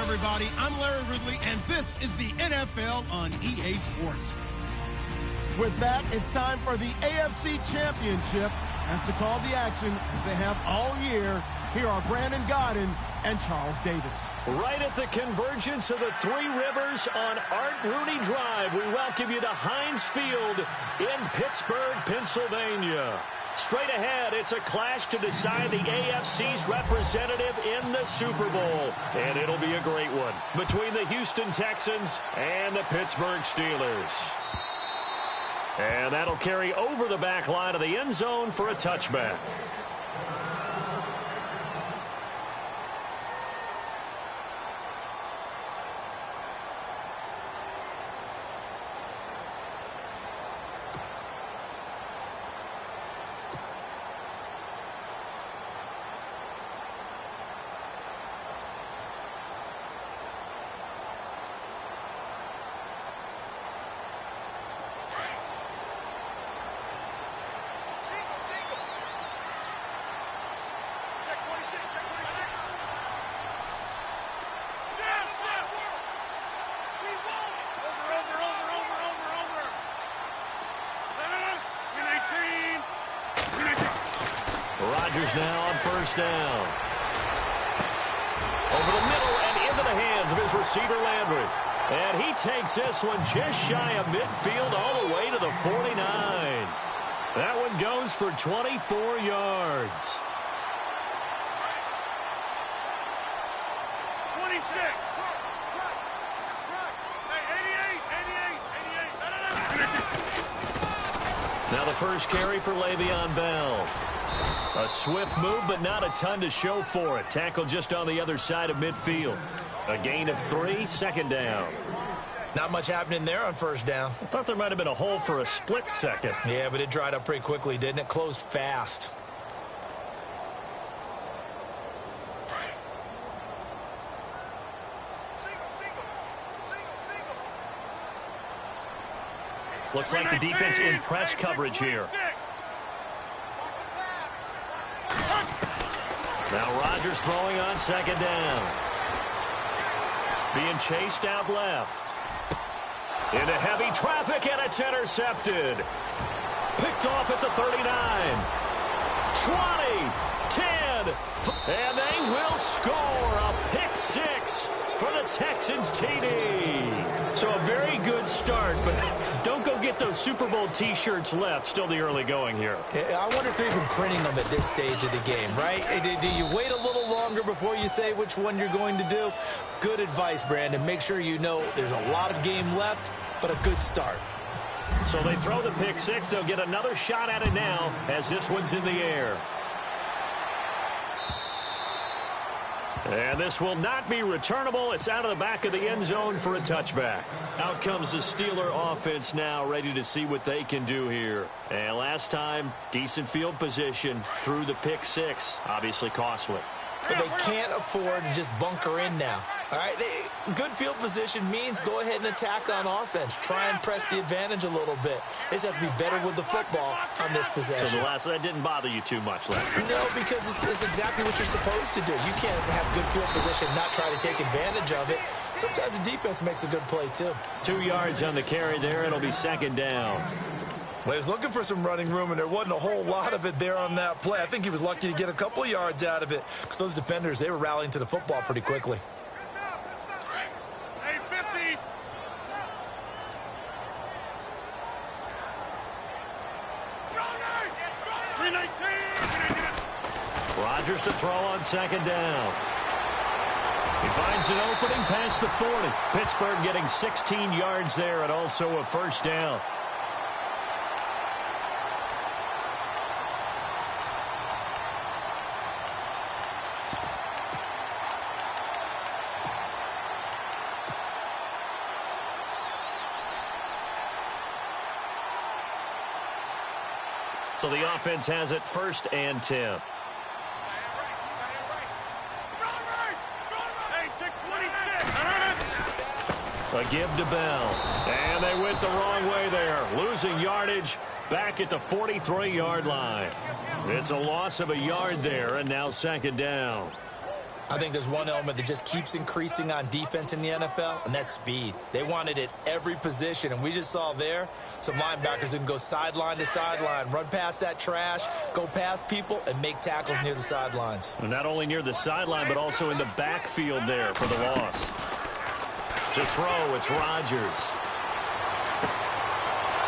everybody. I'm Larry Ridley, and this is the NFL on EA Sports. With that, it's time for the AFC Championship. And to call the action, as they have all year, here are Brandon Godden and Charles Davis. Right at the convergence of the Three Rivers on Art Rooney Drive, we welcome you to Heinz Field in Pittsburgh, Pennsylvania. Straight ahead, it's a clash to decide the AFC's representative in the Super Bowl. And it'll be a great one between the Houston Texans and the Pittsburgh Steelers. And that'll carry over the back line of the end zone for a touchback. Rodgers now on first down. Over the middle and into the hands of his receiver Landry. And he takes this one just shy of midfield all the way to the 49. That one goes for 24 yards. 26. Now the first carry for Le'Veon Bell. A swift move, but not a ton to show for it. Tackle just on the other side of midfield. A gain of 3, second down. Not much happening there on first down. I thought there might have been a hole for a split second. Yeah, but it dried up pretty quickly, didn't it? Closed fast. Looks like the defense in press coverage here. Now Rodgers throwing on second down. Being chased out left. Into heavy traffic, and it's intercepted. Picked off at the 39. 20, 10, and they will score a pick six for the Texans TD. So a very good start, but don't go get those Super Bowl T-shirts left. Still the early going here. I wonder if they're even printing them at this stage of the game, right? Do you wait a little longer before you say which one you're going to do? Good advice, Brandon. Make sure you know there's a lot of game left, but a good start. So they throw the pick six. They'll get another shot at it now as this one's in the air. And this will not be returnable. It's out of the back of the end zone for a touchback. Out comes the Steeler offense now, ready to see what they can do here. And last time, decent field position through the pick six. Obviously costly. But they can't afford to just bunker in now. All right, good field position means go ahead and attack on offense. Try and press the advantage a little bit. They just have to be better with the football on this possession. So that didn't bother you too much last time? No, because it's exactly what you're supposed to do. You can't have good field position, not try to take advantage of it. Sometimes the defense makes a good play, too. 2 yards on the carry there. It'll be second down. Well, he was looking for some running room, and there wasn't a whole lot of it there on that play. I think he was lucky to get a couple of yards out of it because those defenders, they were rallying to the football pretty quickly. Hey, 50. Rodgers to throw on second down. He finds an opening past the 40. Pittsburgh getting 16 yards there and also a first down. So the offense has it first and 10. A give to Bell. And they went the wrong way there. Losing yardage back at the 43-yard line. It's a loss of a yard there, and now second down. I think there's one element that just keeps increasing on defense in the NFL, and that's speed. They want it at every position, and we just saw there some linebackers who can go sideline to sideline, run past that trash, go past people, and make tackles near the sidelines. Well, not only near the sideline, but also in the backfield there for the loss. To throw, it's Rodgers.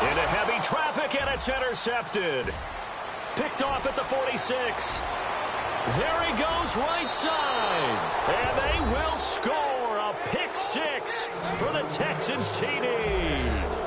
Into heavy traffic, and it's intercepted. Picked off at the 46. There he goes, right side. And they will score a pick six for the Texans TD.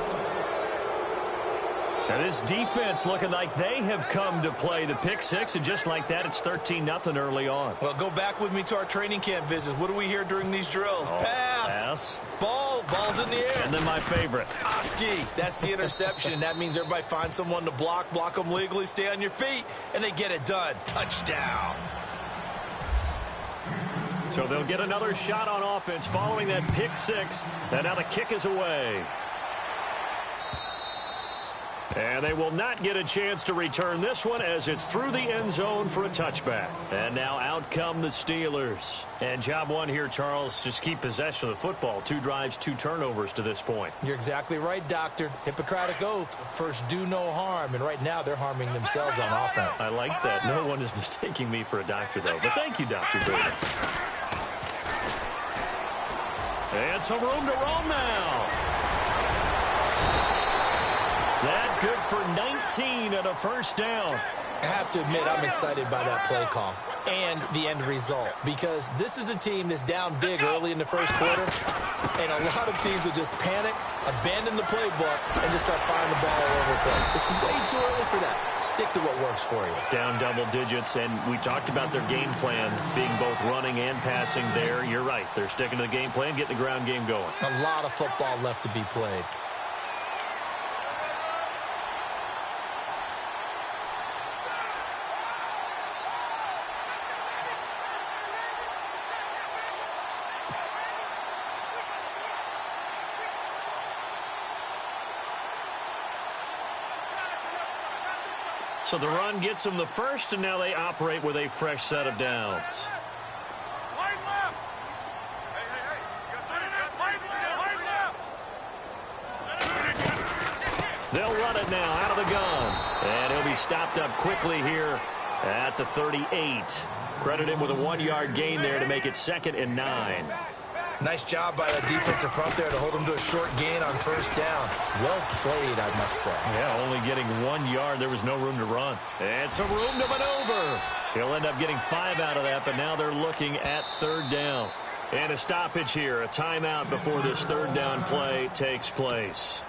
And this defense looking like they have come to play the pick six, and just like that, it's 13-0 early on. Well, go back with me to our training camp visits. What do we hear during these drills? Pass. Ball's in the air. And then my favorite. Oski, that's the interception. That means everybody finds someone to block them legally, stay on your feet, and they get it done. Touchdown. So they'll get another shot on offense following that pick six. And now the kick is away. And they will not get a chance to return this one as it's through the end zone for a touchback. And now out come the Steelers. And job one here, Charles, just keep possession of the football. 2 drives, 2 turnovers to this point. You're exactly right, Doctor. Hippocratic oath. First, do no harm. And right now, they're harming themselves on offense. I like that. No one is mistaking me for a doctor, though. But thank you, Dr. Burns. And some room to roam now. That good for 19 and a first down. I have to admit, I'm excited by that play call and the end result, because this is a team that's down big early in the first quarter, and a lot of teams will just panic, abandon the playbook, and just start firing the ball all over the place. It's way too early for that. Stick to what works for you. Down double digits, and we talked about their game plan being both running and passing there. You're right. They're sticking to the game plan, getting the ground game going. A lot of football left to be played. So the run gets them the first, and now they operate with a fresh set of downs. They'll run it now out of the gun. And he'll be stopped up quickly here at the 38. Credit him with a 1-yard gain there to make it 2nd and 9. Nice job by the defensive front there to hold him to a short gain on first down. Well played, I must say. Yeah, only getting 1 yard. There was no room to run. And some room to maneuver. He'll end up getting 5 out of that, but now they're looking at 3rd down. And a stoppage here, a timeout before this 3rd down play takes place.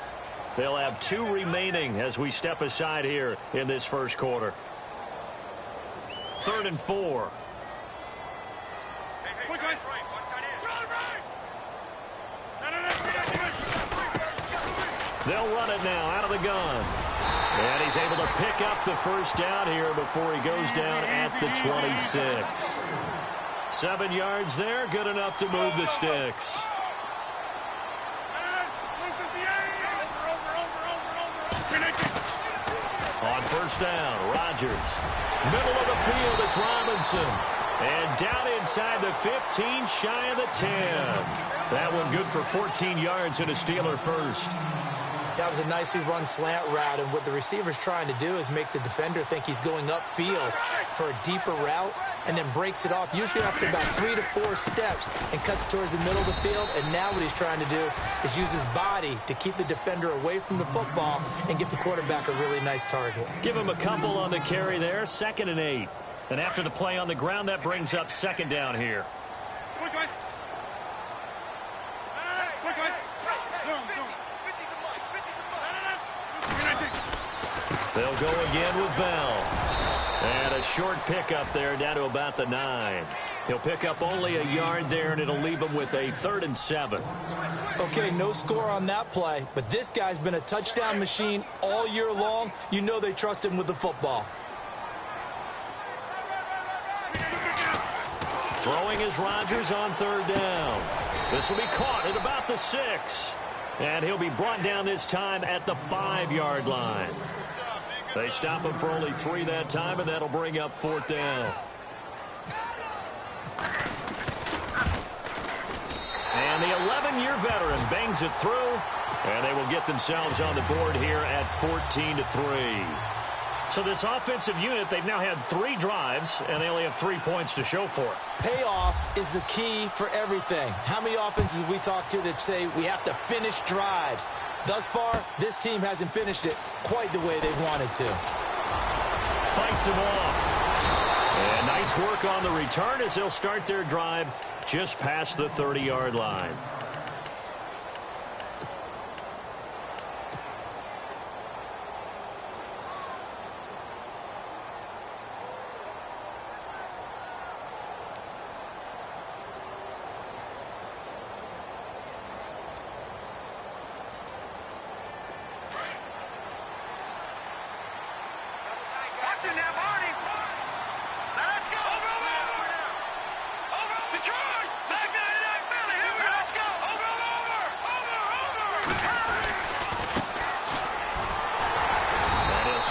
They'll have 2 remaining as we step aside here in this first quarter. 3rd and 4. They'll run it now out of the gun. And he's able to pick up the first down here before he goes down at the 26. 7 yards there, good enough to move the sticks. On first down, Rodgers. Middle of the field, it's Robinson. And down inside the 15, shy of the 10. That one good for 14 yards and a Steeler first. That was a nicely run slant route, and what the receiver's trying to do is make the defender think he's going upfield for a deeper route, and then breaks it off, usually after about 3 to 4 steps, and cuts towards the middle of the field. And now what he's trying to do is use his body to keep the defender away from the football and give the quarterback a really nice target. Give him a couple on the carry there, 2nd and 8. And after the play on the ground, that brings up 2nd down here. They'll go again with Bell. And a short pickup there down to about the 9. He'll pick up only a yard there, and it'll leave him with a 3rd and 7. Okay, no score on that play, but this guy's been a touchdown machine all year long. You know they trust him with the football. Throwing is Rodgers on 3rd down. This will be caught at about the 6. And he'll be brought down this time at the 5-yard line. They stop him for only 3 that time, and that'll bring up 4th down. senior veteran bangs it through, and they will get themselves on the board here at 14-3. So this offensive unit, they've now had 3 drives, and they only have 3 points to show for it. Payoff is the key for everything. How many offenses we talk to that say we have to finish drives? Thus far, this team hasn't finished it quite the way they wanted to. Fights him off. And nice work on the return as they'll start their drive just past the 30-yard line.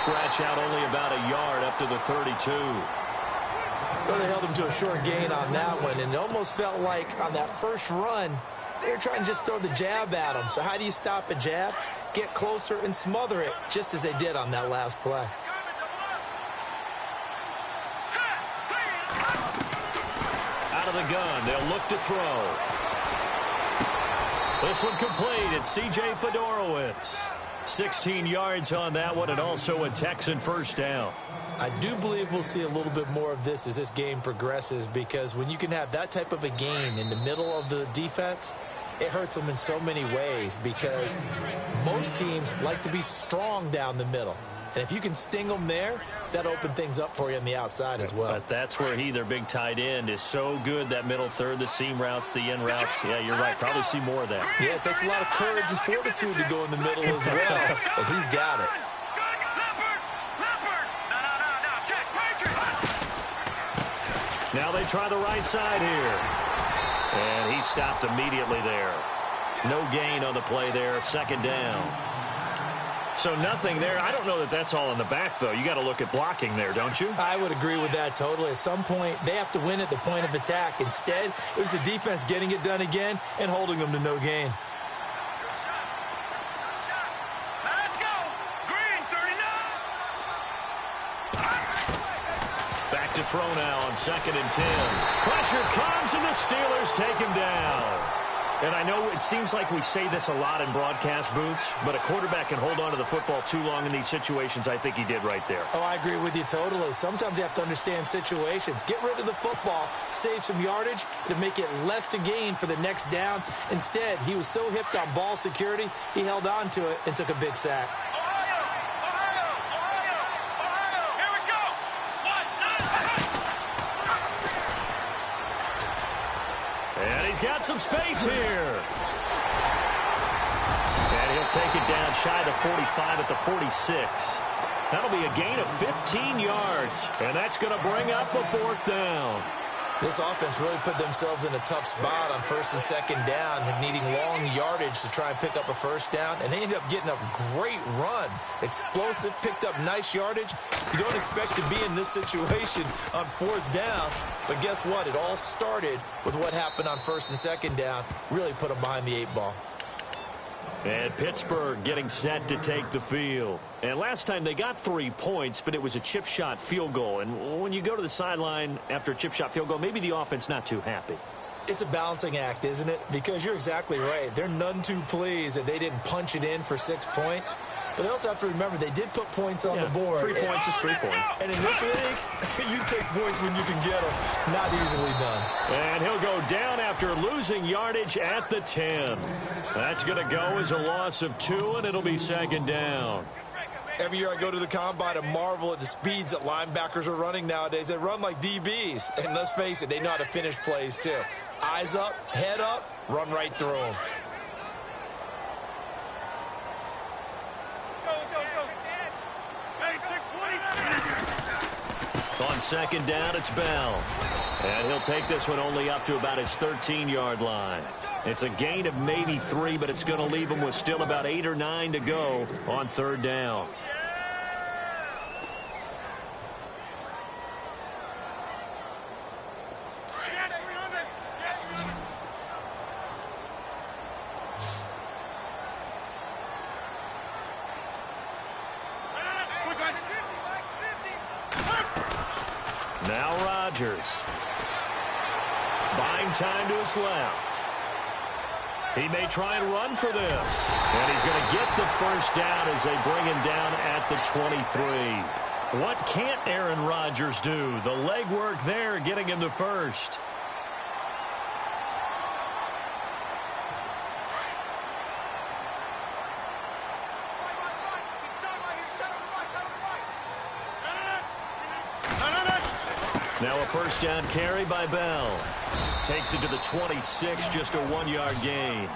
Scratch out only about a yard up to the 32. Well, they held him to a short gain on that one, and it almost felt like on that first run, they were trying to just throw the jab at him. So how do you stop a jab? Get closer and smother it, just as they did on that last play. Out of the gun, they'll look to throw. This one complete. It's C.J. Fedorowicz. 16 yards on that one, and also a Texan first down. I do believe we'll see a little bit more of this as this game progresses, because when you can have that type of a gain in the middle of the defense, it hurts them in so many ways, because most teams like to be strong down the middle. And if you can sting them there, that opens things up for you on the outside as well. But that's where their big tight end, is so good, that middle third, the seam routes, the in routes. Yeah, you're right. Probably see more of that. Yeah, it takes a lot of courage and fortitude to go in the middle as well. And he's got it. Now they try the right side here. And he stopped immediately there. No gain on the play there. Second down. So nothing there. I don't know that that's all in the back, though. You got to look at blocking there, don't you? I would agree with that totally. At some point, they have to win at the point of attack. Instead, it was the defense getting it done again and holding them to no gain. Let's go. Green, 39. Back to throw now on 2nd and 10. Pressure comes, and the Steelers take him down. And I know it seems like we say this a lot in broadcast booths, but a quarterback can hold on to the football too long in these situations. I think he did right there. Oh, I agree with you totally. Sometimes you have to understand situations. Get rid of the football, save some yardage to make it less to gain for the next down. Instead, he was so hipped on ball security, he held on to it and took a big sack. And he's got some space here. And he'll take it down shy of the 45 at the 46. That'll be a gain of 15 yards. And that's going to bring up a 4th down. This offense really put themselves in a tough spot on 1st and 2nd down, needing long yardage to try and pick up a 1st down, and they ended up getting a great run. Explosive, picked up nice yardage. You don't expect to be in this situation on 4th down, but guess what? It all started with what happened on 1st and 2nd down. Really put them behind the 8 ball. And Pittsburgh getting set to take the field. And last time they got 3 points, but it was a chip shot field goal. And when you go to the sideline after a chip shot field goal, maybe the offense not too happy. It's a balancing act, isn't it? Because you're exactly right. They're none too pleased that they didn't punch it in for 6 points. But they also have to remember they did put points on the board. 3 points is 3 points. And in this league, you take points when you can get them. Not easily done. And he'll go down after losing yardage at the 10. That's going to go as a loss of 2, and it'll be 2nd down. Every year I go to the combine and marvel at the speeds that linebackers are running nowadays. They run like DBs. And let's face it, they know how to finish plays too. Eyes up, head up, run right through them. On 2nd down, it's Bell. And he'll take this one only up to about his 13-yard line. It's a gain of maybe 3, but it's going to leave him with still about 8 or 9 to go on 3rd down. Now Rodgers. Buying time to his left. He may try and run for this. And he's going to get the first down as they bring him down at the 23. What can't Aaron Rodgers do? The legwork there getting him to first. Now a first down carry by Bell. Takes it to the 26, just a 1-yard gain.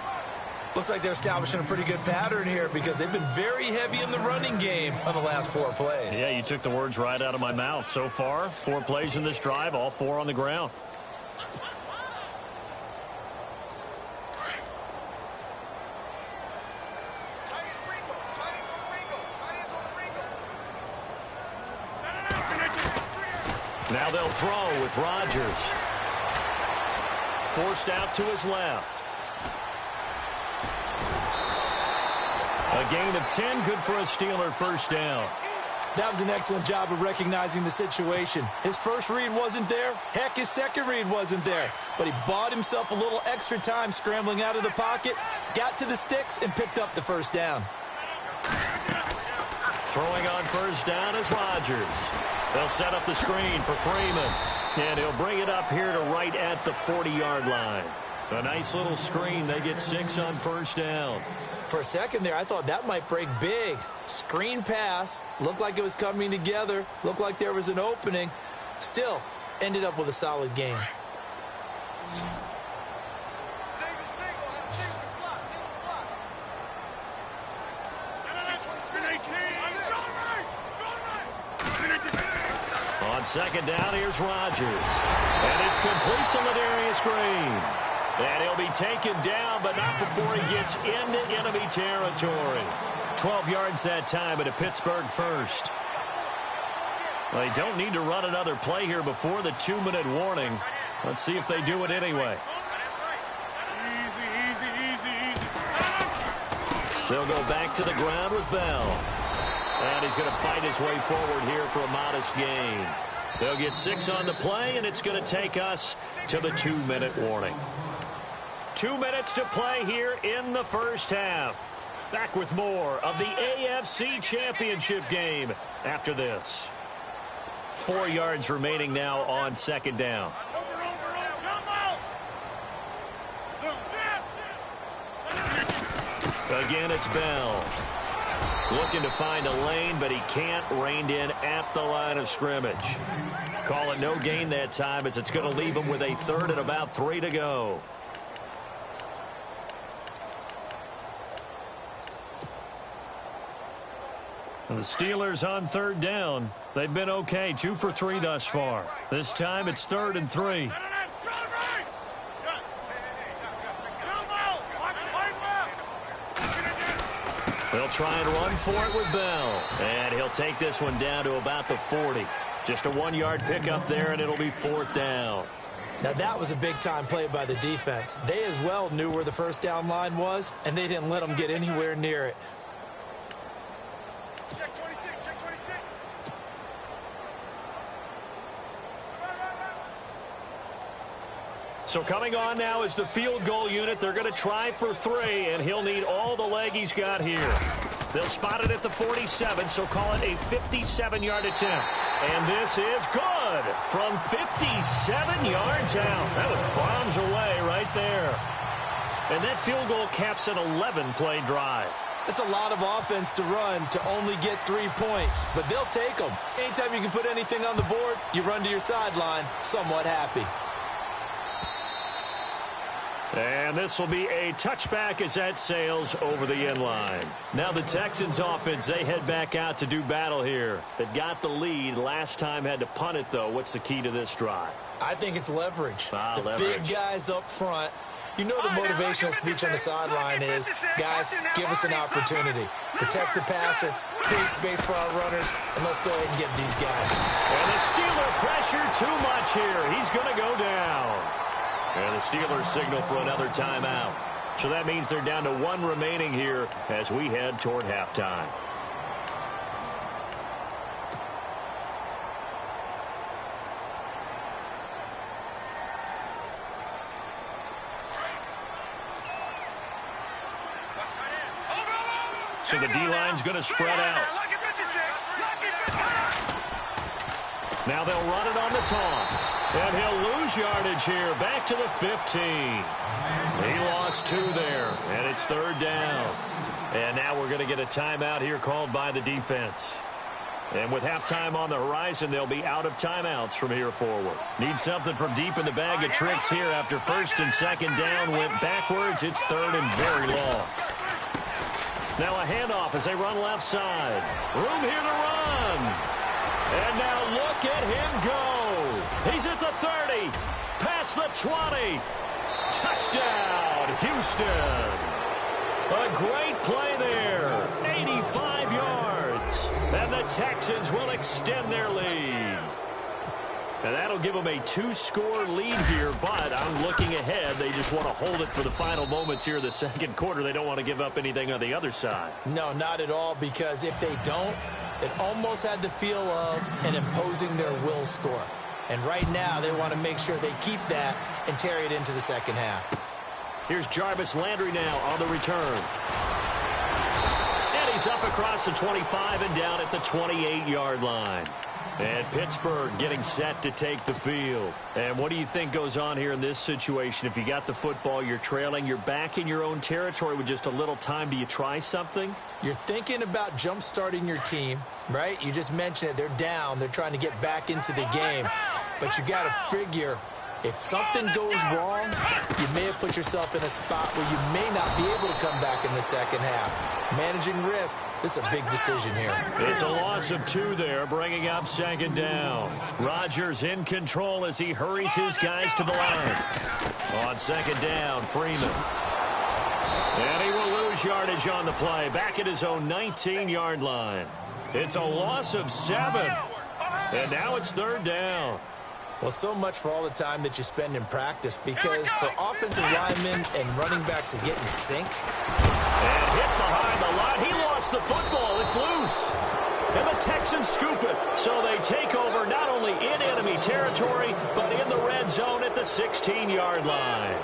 Looks like they're establishing a pretty good pattern here because they've been very heavy in the running game on the last 4 plays. Yeah, you took the words right out of my mouth. So far, 4 plays in this drive, all 4 on the ground. Now they'll throw with Rodgers. Forced out to his left. A gain of 10, good for a Steeler first down. That was an excellent job of recognizing the situation. His first read wasn't there. Heck, his second read wasn't there. But he bought himself a little extra time scrambling out of the pocket, got to the sticks, and picked up the first down. Throwing on first down is Rodgers. They'll set up the screen for Freeman. And he'll bring it up here to right at the 40-yard line. A nice little screen. They get 6 on first down. For a second there, I thought that might break big. Screen pass. Looked like it was coming together. Looked like there was an opening. Still, ended up with a solid gain. On second down, here's Rodgers. And it's complete to Ladarius Green. And he'll be taken down, but not before he gets into enemy territory. 12 yards that time, and a Pittsburgh first. Well, they don't need to run another play here before the 2-minute warning. Let's see if they do it anyway. They'll go back to the ground with Bell. And he's going to fight his way forward here for a modest gain. They'll get 6 on the play, and it's going to take us to the 2-minute warning. 2 minutes to play here in the first half. Back with more of the AFC Championship game after this. 4 yards remaining now on second down. Again, it's Bell. Looking to find a lane, but he can't. Reined in at the line of scrimmage. Call it no gain that time as it's going to leave him with a third and about 3 to go. And the Steelers on third down. They've been okay, 2 for 3 thus far. This time it's 3rd and 3. They'll try and run for it with Bell. And he'll take this one down to about the 40. Just a 1-yard pickup there, and it'll be 4th down. Now that was a big-time play by the defense. They as well knew where the first down line was, and they didn't let them get anywhere near it. So coming on now is the field goal unit. They're going to try for 3, and he'll need all the leg he's got here. They'll spot it at the 47, so call it a 57-yard attempt. And this is good from 57 yards out. That was bombs away right there. And that field goal caps an 11-play drive. It's a lot of offense to run to only get 3 points, but they'll take them. Anytime you can put anything on the board, you run to your sideline somewhat happy. And this will be a touchback as that sails over the end line. Now the Texans offense, they head back out to do battle here. They've got the lead. Last time had to punt it, though. What's the key to this drive? I think it's leverage. Leverage. Big guys up front. You know the motivational speech on the sideline is, guys, give us an opportunity. Protect the passer, create space for our runners, and let's go ahead and get these guys. And the Steeler pressure too much here. He's going to go down. And the Steelers signal for another timeout. So that means they're down to 1 remaining here as we head toward halftime. So the D-line's going to spread out. Now they'll run it on the toss. And he'll lose yardage here. Back to the 15. He lost 2 there. And it's 3rd down. And now we're going to get a timeout here called by the defense. And with halftime on the horizon, they'll be out of timeouts from here forward. Need something from deep in the bag of tricks here. After 1st and 2nd down went backwards, it's 3rd and very long. Now a handoff as they run left side. Room here to run. And now look at him go. He's at the 30. Past the 20. Touchdown, Houston. A great play there. 85 yards. And the Texans will extend their lead. And that'll give them a 2-score lead here, but I'm looking ahead. They just want to hold it for the final moments here in the 2nd quarter. They don't want to give up anything on the other side. No, not at all, because if they don't, it almost had the feel of an imposing their will score. And right now, they want to make sure they keep that and carry it into the 2nd half. Here's Jarvis Landry now on the return. And he's up across the 25 and down at the 28-yard line. And Pittsburgh getting set to take the field. And what do you think goes on here in this situation? If you got the football, you're trailing, you're back in your own territory with just a little time. Do you try something? You're thinking about jump-starting your team, right? You just mentioned it. They're down. They're trying to get back into the game. But you got to figure, if something goes wrong, you may have put yourself in a spot where you may not be able to come back in the 2nd half. Managing risk, this is a big decision here. It's a loss of 2 there, bringing up 2nd down. Rodgers in control as he hurries his guys to the line. On 2nd down, Freeman. And he will lose yardage on the play, back at his own 19-yard line. It's a loss of 7. And now it's 3rd down. Well, so much for all the time that you spend in practice, because for offensive linemen and running backs to get in sync. And hit behind the line. He lost the football. It's loose. And the Texans scoop it. So they take over not only in enemy territory, but in the red zone at the 16-yard line.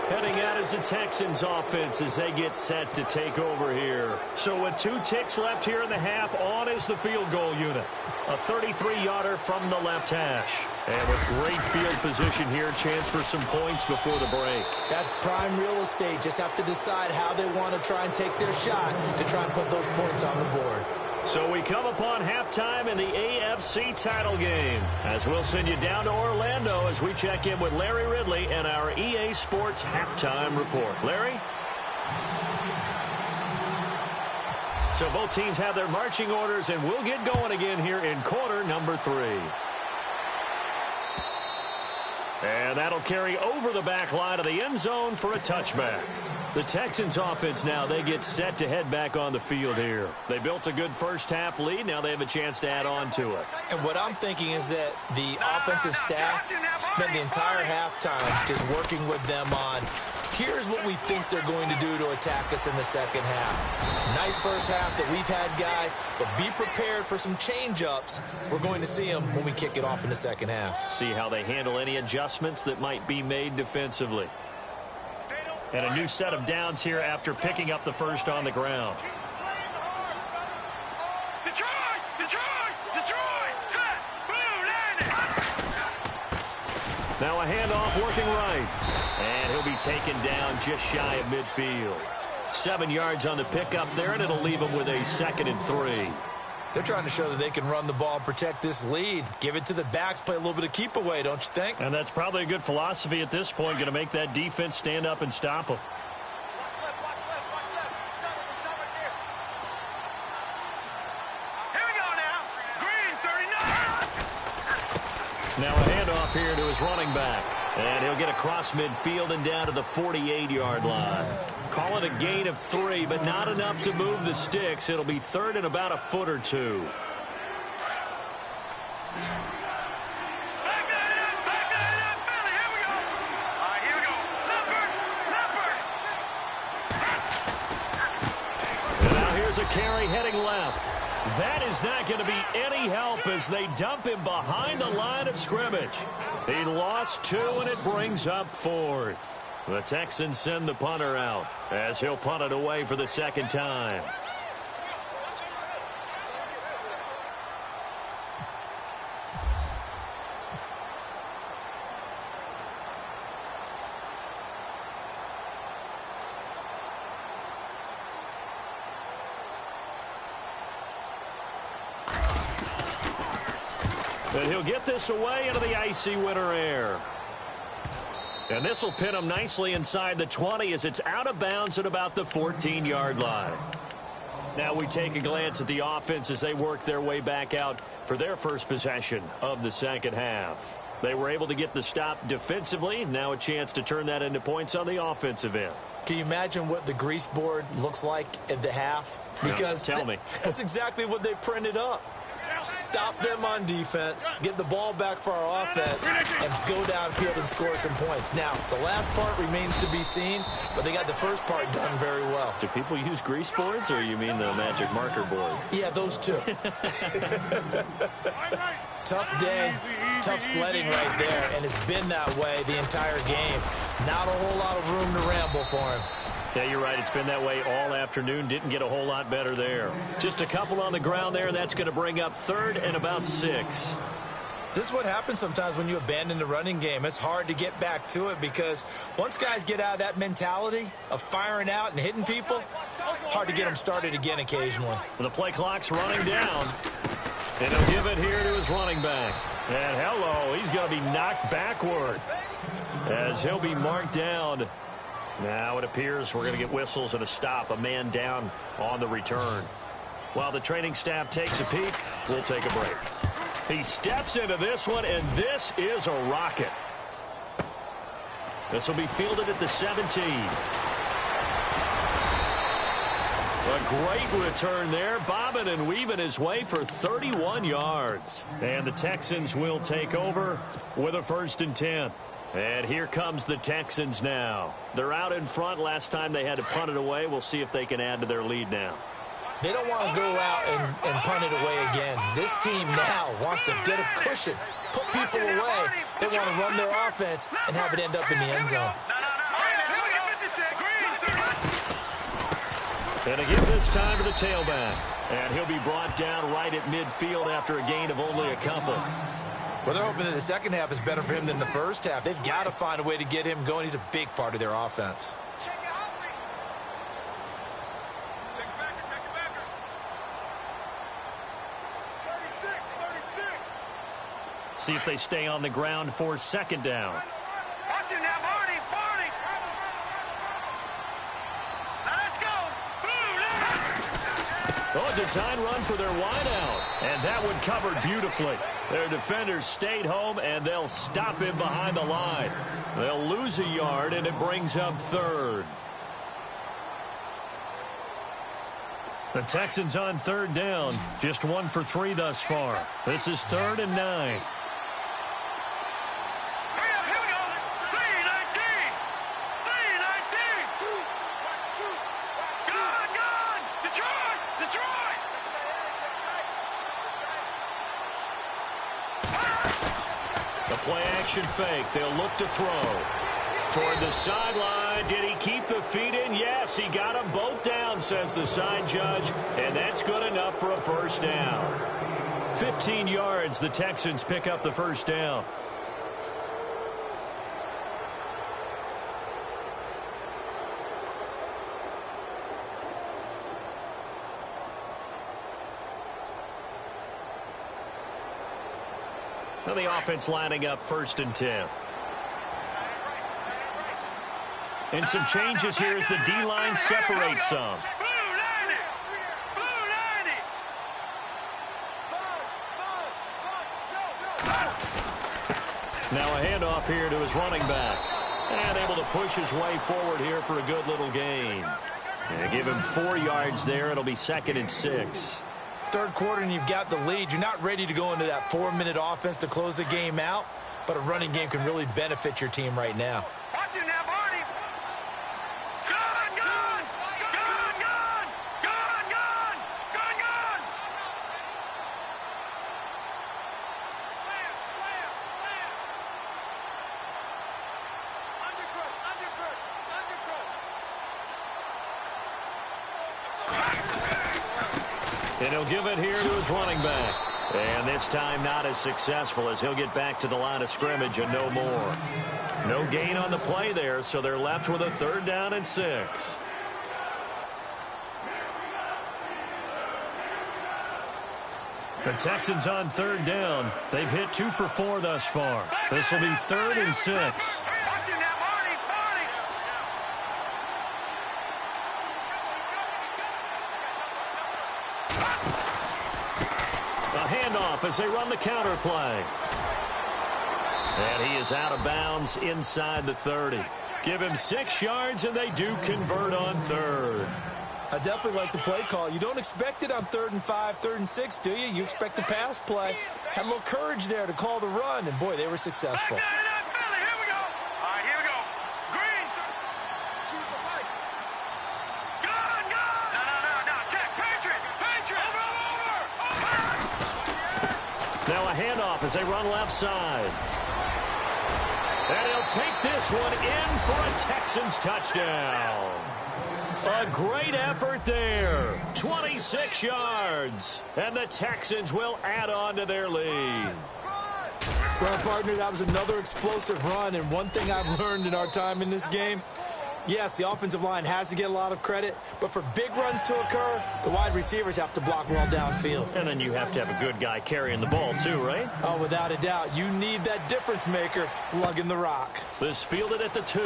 Heading out is the Texans offense as they get set to take over here. So with 2 ticks left here in the half, on is the field goal unit. A 33-yarder from the left hash. And with great field position here, chance for some points before the break. That's prime real estate. Just have to decide how they want to try and take their shot to try and put those points on the board. So we come upon halftime in the AFC title game, as we'll send you down to Orlando as we check in with Larry Ridley and our EA Sports halftime report. Larry? So both teams have their marching orders, and we'll get going again here in quarter number 3. And that'll carry over the back line of the end zone for a touchback. The Texans offense now, they get set to head back on the field here. They built a good first half lead. Now they have a chance to add on to it. And what I'm thinking is that the offensive staff spent the entire halftime just working with them on, here's what we think they're going to do to attack us in the 2nd half. Nice first half that we've had, guys, but be prepared for some change-ups. We're going to see them when we kick it off in the 2nd half. See how they handle any adjustments that might be made defensively. And a new set of downs here after picking up the first on the ground. Now a handoff working right. And he'll be taken down just shy of midfield. 7 yards on the pickup there, and it'll leave him with a 2nd and 3. They're trying to show that they can run the ball and protect this lead. Give it to the backs, play a little bit of keep away, don't you think? And that's probably a good philosophy at this point, going to make that defense stand up and stop them. Now a handoff here to his running back. And he'll get across midfield and down to the 48-yard line. Call it a gain of 3, but not enough to move the sticks. It'll be 3rd and about a foot or 2. And now here's a carry heading left. That is not going to be any help as they dump him behind the line of scrimmage. He lost 2, and it brings up 4th. The Texans send the punter out as he'll punt it away for the 2nd time. And he'll get this away into the icy winter air. And this will pin him nicely inside the 20 as it's out of bounds at about the 14-yard line. Now we take a glance at the offense as they work their way back out for their first possession of the second half. They were able to get the stop defensively. Now a chance to turn that into points on the offensive end. Can you imagine what the grease board looks like at the half? Because tell me. That's exactly what they printed up. Stop them on defense, get the ball back for our offense, and go downfield and score some points. Now, the last part remains to be seen, but they got the first part done very well. Do people use grease boards, or you mean the magic marker boards? Yeah, those two. Tough day, tough sledding right there, and it's been that way the entire game. Not a whole lot of room to ramble for him. Yeah, you're right. It's been that way all afternoon. Didn't get a whole lot better there. Just a couple on the ground there, and that's going to bring up 3rd and about 6. This is what happens sometimes when you abandon the running game. It's hard to get back to it because once guys get out of that mentality of firing out and hitting people, hard to get them started again occasionally. The play clock's running down, and he'll give it here to his running back. And hello, he's going to be knocked backward as he'll be marked down. Now it appears we're going to get whistles and a stop, a man down on the return. While the training staff takes a peek, we'll take a break. He steps into this one, and this is a rocket. This will be fielded at the 17. A great return there, bobbing and weaving his way for 31 yards. And the Texans will take over with a 1st and 10. And here comes the Texans now. They're out in front. Last time they had to punt it away. We'll see if they can add to their lead now. They don't want to go out and punt it away again. This team now wants to get a cushion, put people away. They want to run their offense and have it end up in the end zone. And again this time to the tailback. And he'll be brought down right at midfield after a gain of only a couple. Well, they're hoping that the second half is better for him than the first half. They've got to find a way to get him going. He's a big part of their offense. See if they stay on the ground for 2nd down. Watch him now, Barney. Now let's go. Oh, a design run for their wideout. And that one covered beautifully. Their defenders stayed home, and they'll stop him behind the line. They'll lose a yard, and it brings up 3rd. The Texans on 3rd down. Just 1 for 3 thus far. This is 3rd and 9. Play action fake. They'll look to throw. Toward the sideline. Did he keep the feet in? Yes, he got them both down, says the side judge. And that's good enough for a 1st down. 15 yards. The Texans pick up the 1st down. Now the offense lining up 1st and 10. And some changes here as the D-line separates some. Now a handoff here to his running back. And able to push his way forward here for a good little gain. And give him 4 yards there. It'll be 2nd and 6. Third quarter and you've got the lead. You're not ready to go into that 4-minute offense to close the game out, but a running game can really benefit your team right now. Watch him now, Barney. Gun! And he'll give it here to his running back. And this time not as successful as he'll get back to the line of scrimmage and no more. No gain on the play there, so they're left with a 3rd down and 6. The Texans on third down. They've hit 2 for 4 thus far. This will be 3rd and 6. Watch him now, Marty. A handoff as they run the counter play. And he is out of bounds inside the 30. Give him 6 yards, and they do convert on 3rd. I definitely like the play call. You don't expect it on 3rd and 5, 3rd and 6, do you? You expect a pass play. Had a little courage there to call the run, and, boy, they were successful. Here we go. All right, here we go. Green. Gun. No. Check. Patriot. Over. Now a handoff as they run left side. And he'll take this one in for a Texans touchdown. A great effort there. 26 yards. And the Texans will add on to their lead. Well, partner, that was another explosive run, and one thing I've learned in our time in this game, yes, the offensive line has to get a lot of credit, but for big runs to occur, the wide receivers have to block well downfield. And then you have to have a good guy carrying the ball too, right? Oh, without a doubt. You need that difference maker lugging the rock. This fielded at the 2.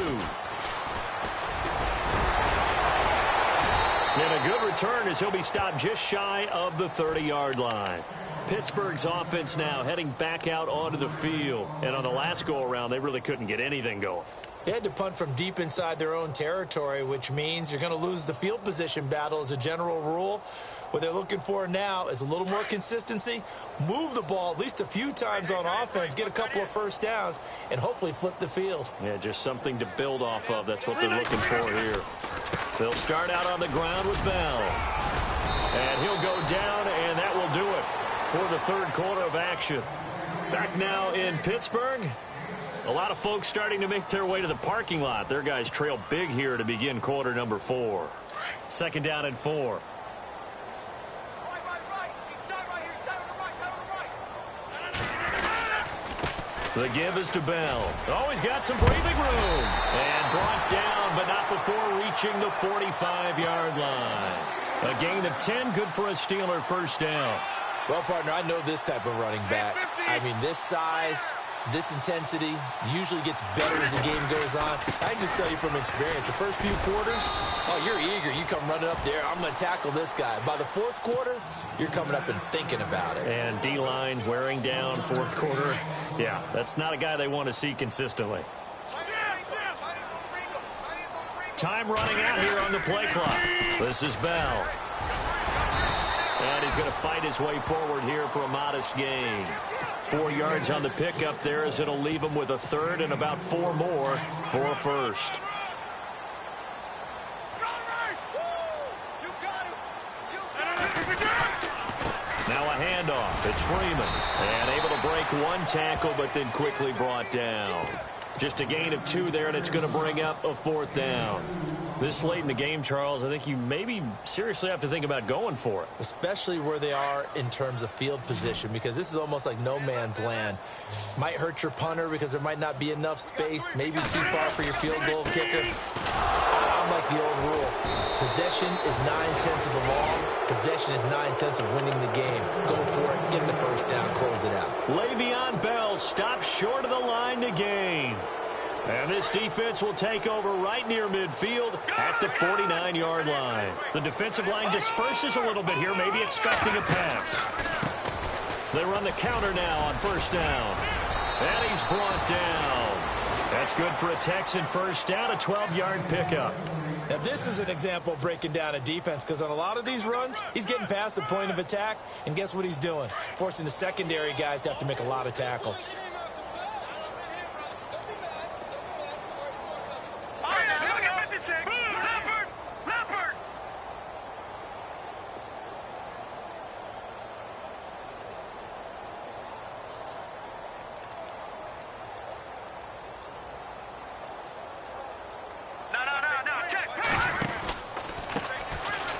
And a good return as he'll be stopped just shy of the 30-yard line. Pittsburgh's offense now heading back out onto the field. And on the last go-around, they really couldn't get anything going. They had to punt from deep inside their own territory, which means you're going to lose the field position battle as a general rule. What they're looking for now is a little more consistency, move the ball at least a few times on offense, get a couple of first downs, and hopefully flip the field. Yeah, just something to build off of. That's what they're looking for here. They'll start out on the ground with Bell. And he'll go down, and that will do it for the 3rd quarter of action. Back now in Pittsburgh. A lot of folks starting to make their way to the parking lot. Their guys trail big here to begin quarter number 4. 2nd down and 4. The give is to Bell. Oh, he's got some breathing room. And brought down, but not before reaching the 45-yard line. A gain of 10, good for a Steeler first down. Well, partner, I know this type of running back. I mean, this size, this intensity usually gets better as the game goes on. I can just tell you from experience, the first few quarters, oh, you're eager. You come running up there, I'm going to tackle this guy. By the 4th quarter, you're coming up and thinking about it. And D-line wearing down 4th quarter. Yeah, that's not a guy they want to see consistently. Time running out here on the play clock. This is Bell. And he's going to fight his way forward here for a modest gain. 4 yards on the pickup there as it'll leave him with a 3rd and about 4 more for a first. Now a handoff. It's Freeman. And able to break 1 tackle, but then quickly brought down. Just a gain of 2 there, and it's going to bring up a 4th down. This late in the game, Charles, I think you maybe seriously have to think about going for it. Especially where they are in terms of field position, because this is almost like no man's land. Might hurt your punter because there might not be enough space, maybe too far for your field goal kicker. I'm like the old rule. Possession is 9/10 of the law. Possession is 9/10 of winning the game. Go for it, get the first down, close it out. Le'Veon Bell stops short of the line to gain. And this defense will take over right near midfield at the 49-yard line. The defensive line disperses a little bit here, maybe expecting a pass. They run the counter now on first down. And he's brought down. That's good for a Texan first down, a 12-yard pickup. Now, this is an example of breaking down a defense, because on a lot of these runs, he's getting past the point of attack, and guess what he's doing? Forcing the secondary guys to have to make a lot of tackles.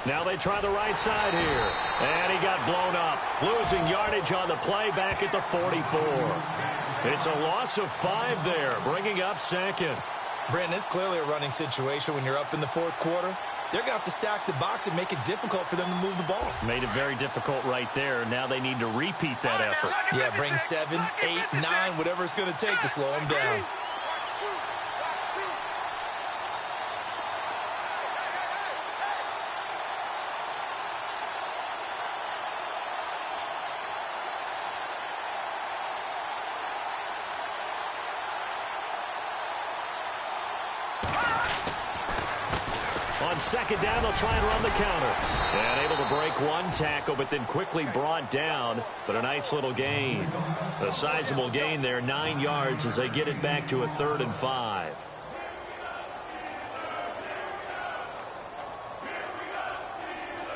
Now they try the right side here. And he got blown up. Losing yardage on the play back at the 44. It's a loss of 5 there, bringing up 2nd. Brandon, it's clearly a running situation when you're up in the 4th quarter. they're going to have to stack the box and make it difficult for them to move the ball. Made it very difficult right there. Now they need to repeat that effort. Yeah, bring 7, 8, 9, whatever it's going to take to slow them down. On second down, they'll try and run the counter. And able to break one tackle, but then quickly brought down. But a nice little gain. A sizable gain there, 9 yards as they get it back to a 3rd and 5.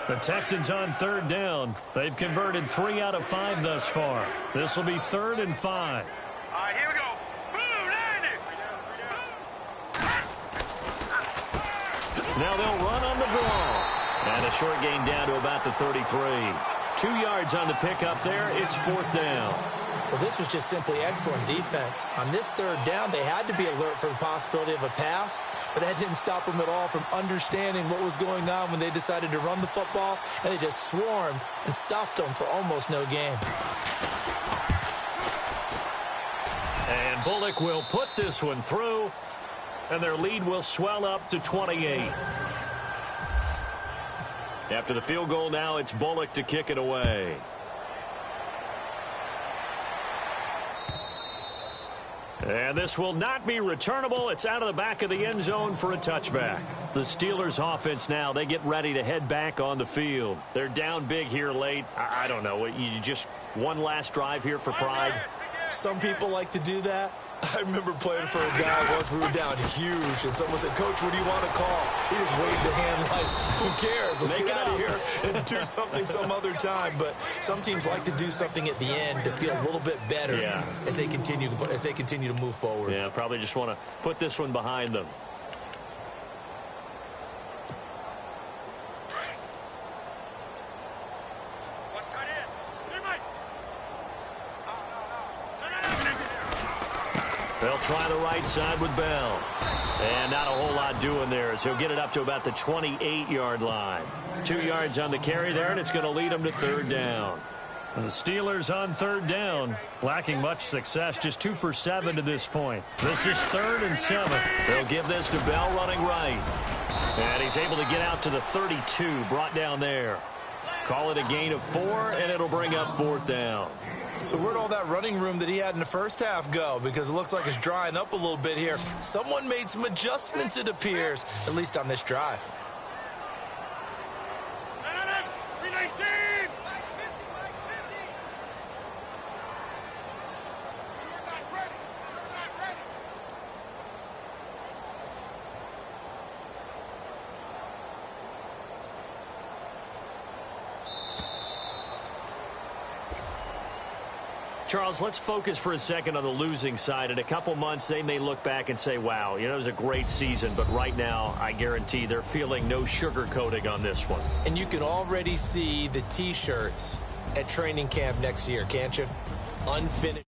The Texans on 3rd down. They've converted 3 out of 5 thus far. This will be 3rd and 5. All right, here we go. Now they'll run on the draw. And a short gain down to about the 33. 2 yards on the pickup there. It's 4th down. Well, this was just simply excellent defense. On this 3rd down, they had to be alert for the possibility of a pass, but that didn't stop them at all from understanding what was going on when they decided to run the football, and they just swarmed and stuffed them for almost no gain. And Bullock will put this one through, and their lead will swell up to 28. After the field goal now, it's Bullock to kick it away. And this will not be returnable. It's out of the back of the end zone for a touchback. The Steelers offense now, they get ready to head back on the field. They're down big here late. I don't know. You just one last drive here for pride. Some people like to do that. I remember playing for a guy once. We were down huge, and someone said, "Coach, what do you want to call?" He just waved the hand like, "Who cares? Let's get out of here and do something some other time." But some teams like to do something at the end to feel a little bit better as they continue to move forward. Yeah, probably just want to put this one behind them. They'll try the right side with Bell. And not a whole lot doing there as he'll get it up to about the 28-yard line. 2 yards on the carry there, and it's going to lead them to 3rd down. The Steelers on 3rd down, lacking much success, just 2 for 7 to this point. This is 3rd and 7. They'll give this to Bell running right. And he's able to get out to the 32, brought down there. Call it a gain of 4, and it'll bring up 4th down. So where'd all that running room that he had in the first half go? Because it looks like it's drying up a little bit here. Someone made some adjustments, it appears, at least on this drive. Charles, let's focus for a second on the losing side. In a couple months, they may look back and say, wow, it was a great season. But right now, I guarantee they're feeling no sugarcoating on this one. And you can already see the T-shirts at training camp next year, can't you? Unfinished.